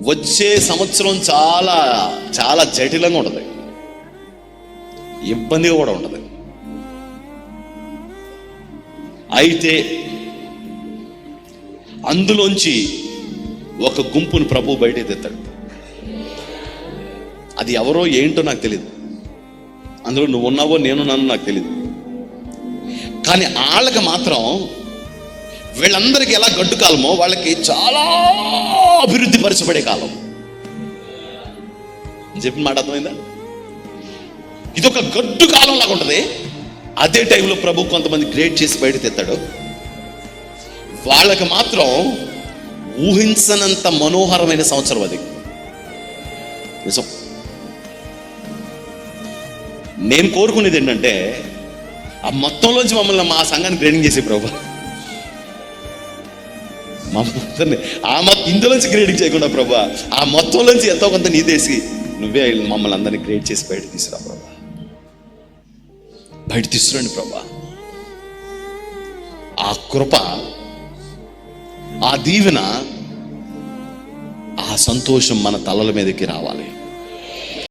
వచ్చే సంవత్సరం చాలా చాలా జటిలంగా ఉంటుంది, ఇబ్బందిగా కూడా ఉంటుంది. అయితే అందులోంచి ఒక గుంపును ప్రభు బయట తెస్తాడు. అది ఎవరో ఏంటో నాకు తెలియదు, అందులో నువ్వు ఉన్నావో నేనున్నానో నాకు తెలియదు. కానీ వాళ్ళకి మాత్రం వీళ్ళందరికీ ఎలా గడ్డు కాలమో వాళ్ళకి చాలా అభివృద్ధి పరచబడే కాలం. చెప్పిన మాట అర్థమైందా? ఇదొక గడ్డు కాలం లాగా ఉంటుంది. అదే టైంలో ప్రభు కొంతమంది క్రియేట్ చేసి బయట తెస్తాడు. వాళ్ళకి మాత్రం ఊహించనంత మనోహరమైన సంవత్సరం అది. నిజం. నేను కోరుకునేది ఏంటంటే ఆ మొత్తంలోంచి మమ్మల్ని మా సంఘాన్ని గ్రేడింగ్ చేసే ప్రభు, ఇందులోంచి గ్రేడింగ్ చేయకుండా ప్రభు, ఆ మొత్తంలోంచి ఎంతో కొంత నీదేసి నువ్వే మమ్మల్ని అందరినీ గ్రేడ్ చేసి బయట తీసుకురా ప్రభా. బయట తీసుకురండి ప్రభా. ఆ కృప, ఆ దీవెన, ఆ సంతోషం మన తలల మీదకి రావాలి.